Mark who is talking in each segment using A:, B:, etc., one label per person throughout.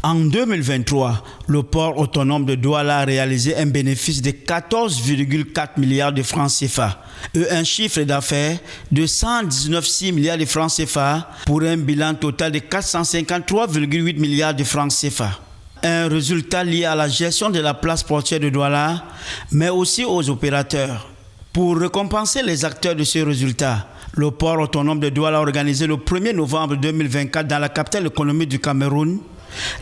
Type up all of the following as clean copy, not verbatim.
A: En 2023, le port autonome de Douala a réalisé un bénéfice de 14,4 milliards de francs CFA et un chiffre d'affaires de 119,6 milliards de francs CFA pour un bilan total de 453,8 milliards de francs CFA. Un résultat lié à la gestion de la place portuaire de Douala, mais aussi aux opérateurs. Pour récompenser les acteurs de ce résultat, le port autonome de Douala a organisé le 1er novembre 2024 dans la capitale économique du Cameroun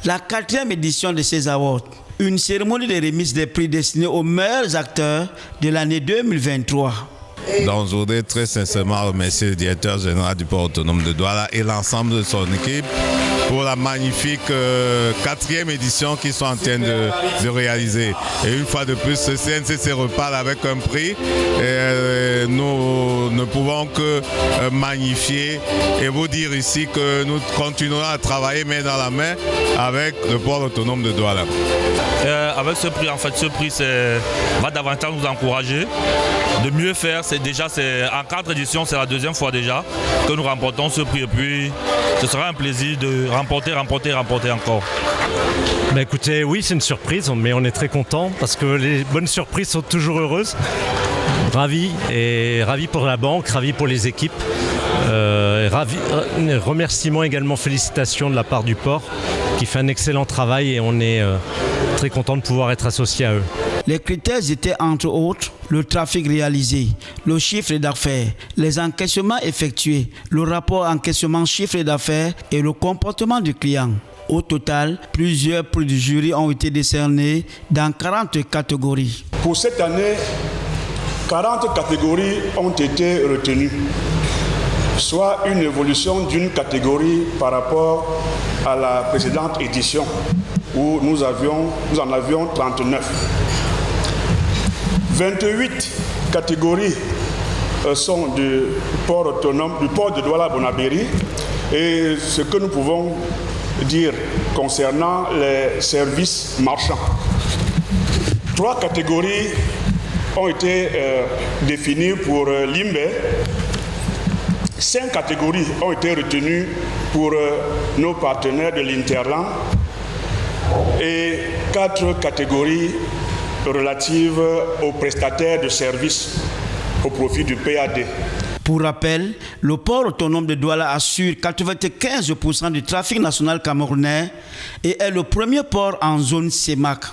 A: la 4e édition de ces awards, une cérémonie de remise des prix destinée aux meilleurs acteurs de l'année 2023.
B: Donc, je voudrais très sincèrement remercier le directeur général du port autonome de Douala et l'ensemble de son équipe pour la magnifique 4e édition qu'ils sont en train de réaliser. Et une fois de plus, ce CNCC repart avec un prix. Et nous ne pouvons que magnifier et vous dire ici que nous continuerons à travailler main dans la main avec le port autonome de Douala.
C: Avec ce prix, ce prix va davantage nous encourager de mieux faire. En 4 éditions, c'est la 2e fois déjà que nous remportons ce prix. Et puis, ce sera un plaisir de remporter encore.
D: Écoutez, oui, c'est une surprise, mais on est très content parce que les bonnes surprises sont toujours heureuses. Ravi pour la banque, ravi pour les équipes. Remerciements également, félicitations de la part du port qui fait un excellent travail et on est très content de pouvoir être associé à eux.
A: Les critères étaient entre autres le trafic réalisé, le chiffre d'affaires, les encaissements effectués, le rapport encaissement chiffre d'affaires et le comportement du client. Au total, plusieurs prix du jury ont été décernés dans 40 catégories.
E: Pour cette année, 40 catégories ont été retenues, soit une évolution d'une catégorie par rapport à la précédente édition où nous en avions 39. 28 catégories sont du port autonome, du port de Douala-Bonabéry. Et ce que nous pouvons dire concernant les services marchands. 3 catégories ont été définies pour Limbe. 5 catégories ont été retenues pour nos partenaires de l'Interland et 4 catégories relatives aux prestataires de services au profit du PAD.
A: Pour rappel, le port autonome de Douala assure 95% du trafic national camerounais et est le premier port en zone CEMAC.